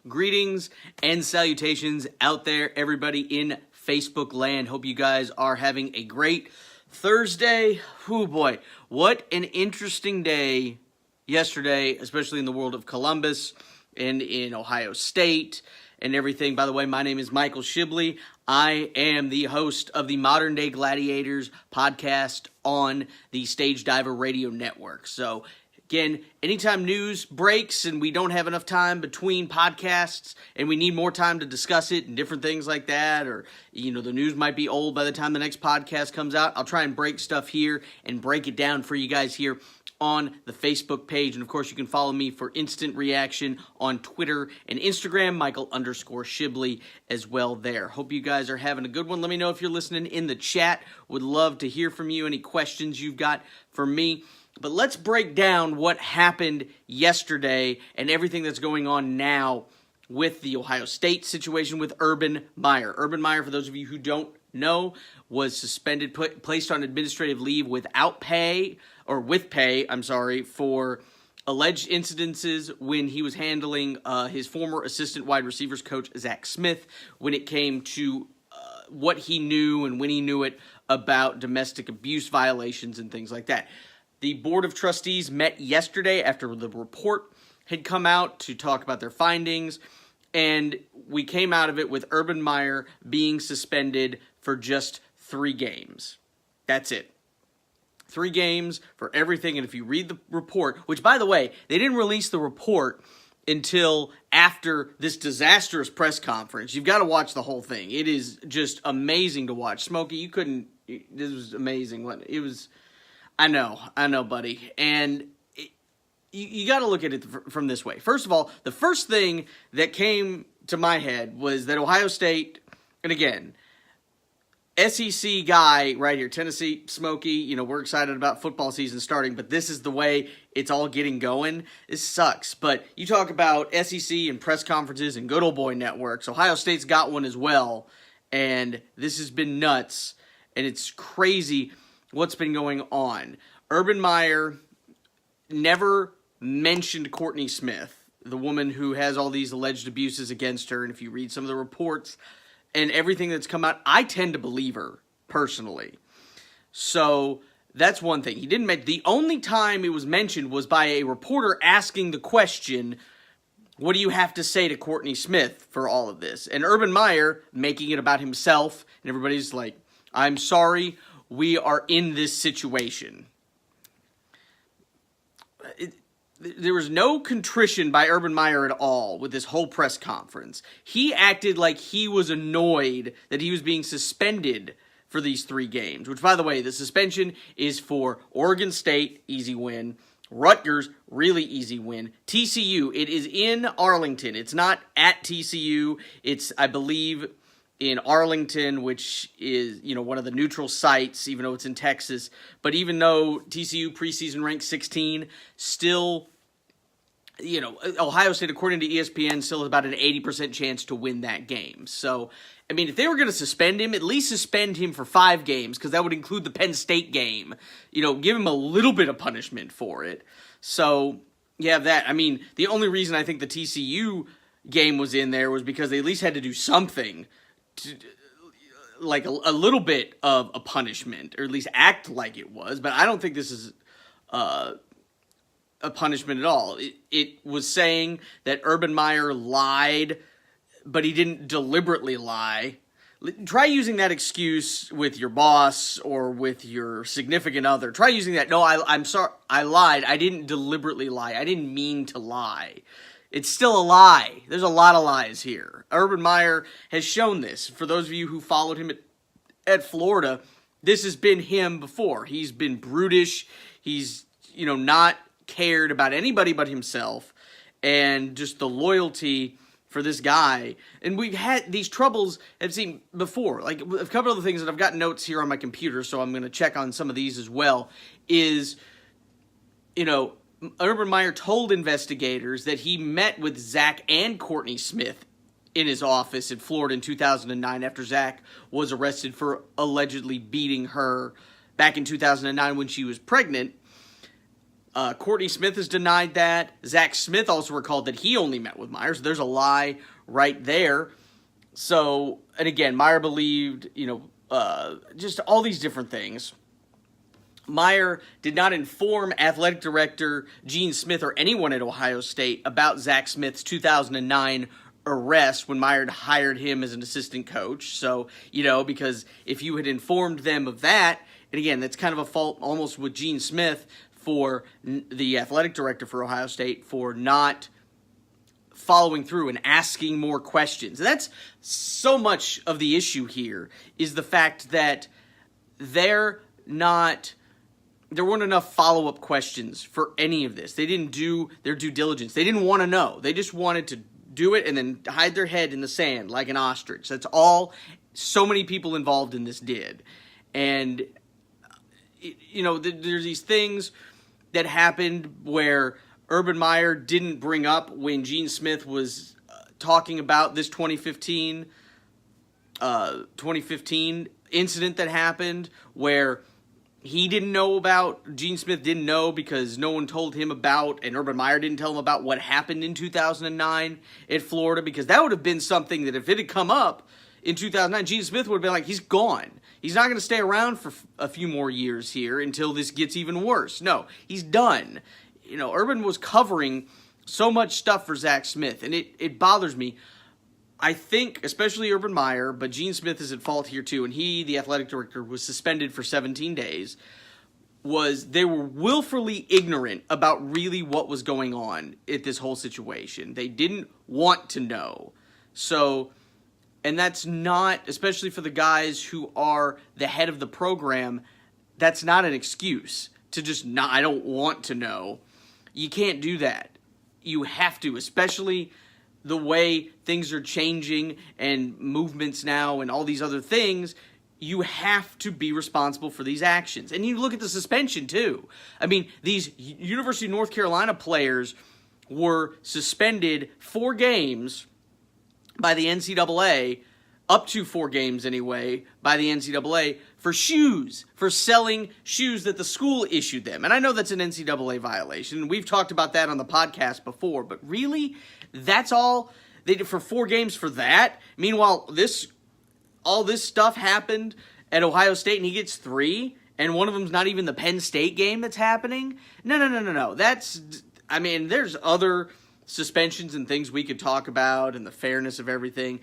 Greetings and salutations out there, everybody in Facebook land. Hope you guys are having a great Thursday. Oh boy, what an interesting day yesterday, especially in the world of Columbus and in Ohio State and everything. By the way, my name is Michael Shibley. I am the host of the Modern Day Gladiators podcast on the Stage Diver Radio Network. So again, anytime news breaks and we don't have enough time between podcasts and we need more time to discuss it and different things like that, or, the news might be old by the time the next podcast comes out, I'll try and break stuff here and break it down for you guys here on the Facebook page. And of course, you can follow me for instant reaction on Twitter and Instagram, Michael_Shibley as well there. Hope you guys are having a good one. Let me know if you're listening in the chat. Would love to hear from you, any questions you've got for me. But let's break down what happened yesterday and everything that's going on now with the Ohio State situation with Urban Meyer. Urban Meyer, for those of you who don't know, was suspended, placed on administrative leave without pay, or with pay, for alleged incidences when he was handling his former assistant wide receivers coach, Zach Smith, when it came to what he knew and when he knew it about domestic abuse violations and things like that. The Board of Trustees met yesterday after the report had come out to talk about their findings, and we came out of it with Urban Meyer being suspended for just 3 games. That's it. 3 games for everything, and if you read the report, which, by the way, they didn't release the report until after this disastrous press conference. You've got to watch the whole thing. It is just amazing to watch. Smokey, this was amazing. It was... I know, buddy. And you got to look at it from this way. First of all, the first thing that came to my head was that Ohio State, and again, SEC guy right here, Tennessee, Smokey, we're excited about football season starting, but this is the way it's all getting going. This sucks. But you talk about SEC and press conferences and good old boy networks. Ohio State's got one as well, and this has been nuts, and it's crazy what's been going on. Urban Meyer never mentioned Courtney Smith, the woman who has all these alleged abuses against her. And if you read some of the reports and everything that's come out, I tend to believe her personally. So that's one thing. He didn't mention. The only time it was mentioned was by a reporter asking the question, what do you have to say to Courtney Smith for all of this? And Urban Meyer making it about himself, and everybody's like, I'm sorry, we are in this situation. There was no contrition by Urban Meyer at all with this whole press conference. He acted like he was annoyed that he was being suspended for these 3 games, which, by the way, the suspension is for Oregon State, easy win. Rutgers, really easy win. TCU, it is in Arlington. It's not at TCU. It's, I believe, in Arlington, which is, one of the neutral sites, even though it's in Texas. But even though TCU preseason ranked 16, still, Ohio State, according to ESPN, still has about an 80% chance to win that game. So, if they were going to suspend him, at least suspend him for 5 games, because that would include the Penn State game. Give him a little bit of punishment for it. So, you have that. The only reason I think the TCU game was in there was because they at least had to do something like a little bit of a punishment, or at least act like it was, but I don't think this is a punishment at all. It was saying that Urban Meyer lied, but he didn't deliberately lie. Try using that excuse with your boss or with your significant other. Try using that. No, I'm sorry, I lied. I didn't deliberately lie. I didn't mean to lie. It's still a lie. There's a lot of lies here. Urban Meyer has shown this. For those of you who followed him at Florida, this has been him before. He's been brutish. He's, not cared about anybody but himself. And just the loyalty for this guy. And we've had these troubles I've seen before. Like a couple of the things that I've got notes here on my computer, so I'm going to check on some of these as well, is, Urban Meyer told investigators that he met with Zach and Courtney Smith in his office in Florida in 2009 after Zach was arrested for allegedly beating her back in 2009 when she was pregnant. Courtney Smith has denied that. Zach Smith also recalled that he only met with Meyer. So there's a lie right there. So, and again, Meyer believed, just all these different things. Meyer did not inform athletic director Gene Smith or anyone at Ohio State about Zach Smith's 2009 arrest when Meyer hired him as an assistant coach. So, because if you had informed them of that, and again, that's kind of a fault almost with Gene Smith for the athletic director for Ohio State for not following through and asking more questions. And that's so much of the issue here is the fact that there weren't enough follow-up questions for any of this. They didn't do their due diligence. They didn't want to know. They just wanted to do it and then hide their head in the sand like an ostrich. That's all so many people involved in this did. And, there's these things that happened where Urban Meyer didn't bring up when Gene Smith was talking about this 2015 incident that happened where he didn't know about, Gene Smith didn't know because no one told him about, and Urban Meyer didn't tell him about what happened in 2009 at Florida, because that would have been something that if it had come up in 2009, Gene Smith would have been like, he's gone. He's not going to stay around for a few more years here until this gets even worse. No, he's done. Urban was covering so much stuff for Zach Smith, and it bothers me. I think, especially Urban Meyer, but Gene Smith is at fault here too, and he, the athletic director, was suspended for 17 days, they were willfully ignorant about really what was going on at this whole situation. They didn't want to know. So, and that's not, especially for the guys who are the head of the program, that's not an excuse to just not, I don't want to know. You can't do that. You have to, especially the way things are changing and movements now and all these other things. You have to be responsible for these actions. And you look at the suspension too. I mean, these University of North Carolina players were suspended 4 games by the NCAA, up to 4 games anyway, by the NCAA, for shoes, for selling shoes that the school issued them. And I know that's an NCAA violation. We've talked about that on the podcast before, but really, that's all they did for 4 games for that? Meanwhile, all this stuff happened at Ohio State and he gets 3, and one of them's not even the Penn State game that's happening? No. There's other suspensions and things we could talk about and the fairness of everything.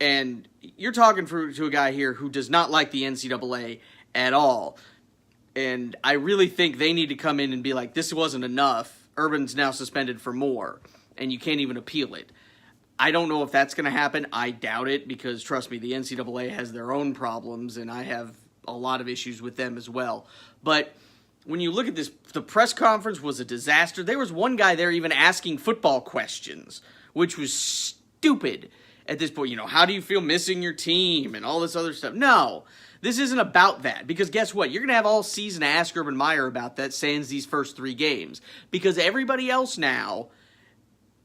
And you're talking to a guy here who does not like the NCAA at all. And I really think they need to come in and be like, this wasn't enough. Urban's now suspended for more, and you can't even appeal it. I don't know if that's going to happen. I doubt it because, trust me, the NCAA has their own problems, and I have a lot of issues with them as well. But when you look at this, the press conference was a disaster. There was one guy there even asking football questions, which was stupid at this point. How do you feel missing your team and all this other stuff? No, this isn't about that, because guess what? You're going to have all season to ask Urban Meyer about that, sans these first 3 games, because everybody else now,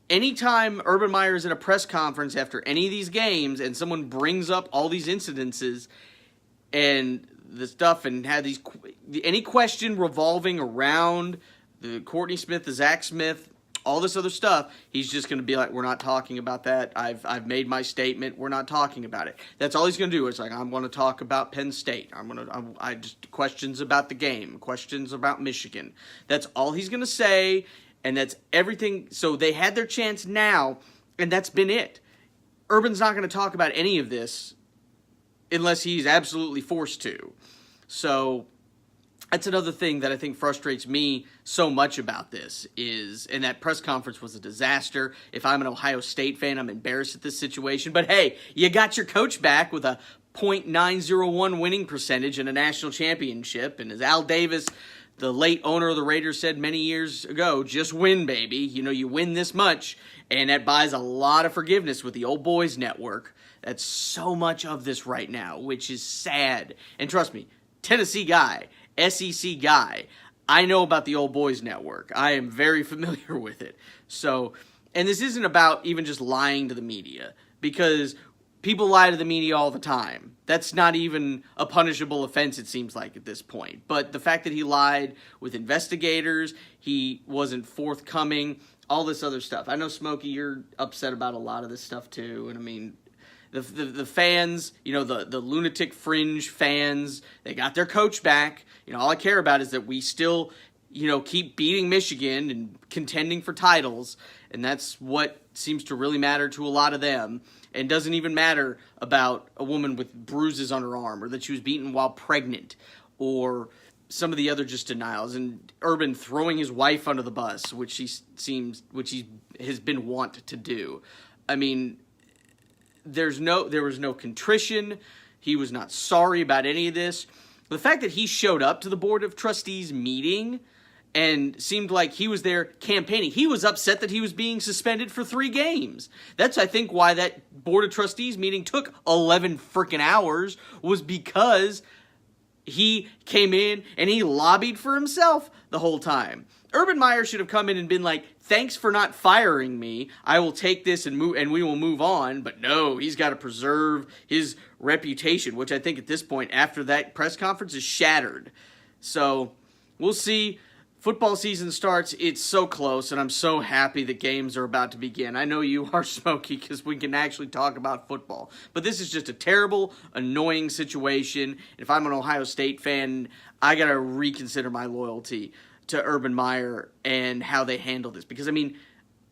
anytime Urban Meyer is at a press conference after any of these games and someone brings up all these incidences and the stuff and had any question revolving around the Courtney Smith, the Zach Smith, all this other stuff, he's just going to be like, we're not talking about that. I've made my statement. We're not talking about it. That's all he's going to do. It's like, I'm going to talk about Penn State. I just questions about the game, questions about Michigan. That's all he's going to say, and that's everything. So they had their chance now, and that's been it. Urban's not going to talk about any of this unless he's absolutely forced to. So that's another thing that I think frustrates me so much about this and that press conference was a disaster. If I'm an Ohio State fan, I'm embarrassed at this situation. But hey, you got your coach back with a .901 winning percentage in a national championship. And as Al Davis, the late owner of the Raiders, said many years ago, just win, baby. You win this much, and that buys a lot of forgiveness with the old boys network. That's so much of this right now, which is sad. And trust me, Tennessee guy, SEC guy, I know about the old boys network. I am very familiar with it. So, and this isn't about even just lying to the media, because people lie to the media all the time. That's not even a punishable offense, it seems like, at this point. But the fact that he lied with investigators, he wasn't forthcoming, all this other stuff. I know, Smokey, you're upset about a lot of this stuff, too. And, I mean, the fans, the lunatic fringe fans, they got their coach back. All I care about is that we still, keep beating Michigan and contending for titles. And that's what seems to really matter to a lot of them. And doesn't even matter about a woman with bruises on her arm, or that she was beaten while pregnant, or some of the other just denials, and Urban throwing his wife under the bus, which he has been wont to do. I mean, there was no contrition. He was not sorry about any of this. The fact that he showed up to the Board of Trustees meeting and seemed like he was there campaigning. He was upset that he was being suspended for 3 games. That's, I think, why that Board of Trustees meeting took 11 freaking hours, was because he came in and he lobbied for himself the whole time. Urban Meyer should have come in and been like, thanks for not firing me. I will take this and we will move on. But no, he's got to preserve his reputation, which I think at this point, after that press conference, is shattered. So we'll see. Football season starts. It's so close, and I'm so happy that games are about to begin. I know you are, Smokey, because we can actually talk about football. But this is just a terrible, annoying situation. If I'm an Ohio State fan, I got to reconsider my loyalty to Urban Meyer and how they handle this. Because, I mean,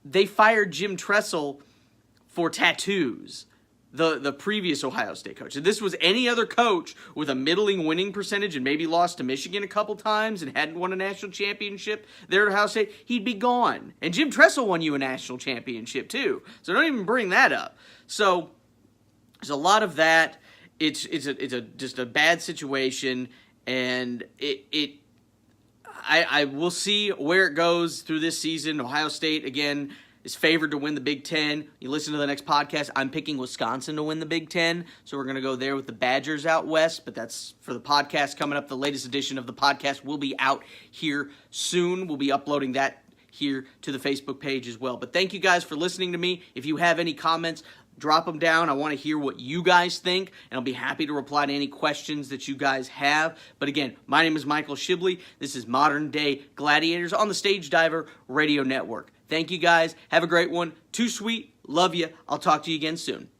they fired Jim Tressel for tattoos, the previous Ohio State coach. If this was any other coach with a middling winning percentage and maybe lost to Michigan a couple times and hadn't won a national championship there at Ohio State, he'd be gone. And Jim Tressel won you a national championship too. So don't even bring that up. So there's a lot of that. It's just a bad situation, and I will see where it goes through this season. Ohio State, again, is favored to win the Big Ten. You listen to the next podcast, I'm picking Wisconsin to win the Big Ten, so we're going to go there with the Badgers out west, but that's for the podcast coming up. The latest edition of the podcast will be out here soon. We'll be uploading that here to the Facebook page as well. But thank you guys for listening to me. If you have any comments, drop them down. I want to hear what you guys think, and I'll be happy to reply to any questions that you guys have. But again, my name is Michael Shibley. This is Modern Day Gladiators on the Stage Diver Radio Network. Thank you guys. Have a great one. Too sweet. Love you. I'll talk to you again soon.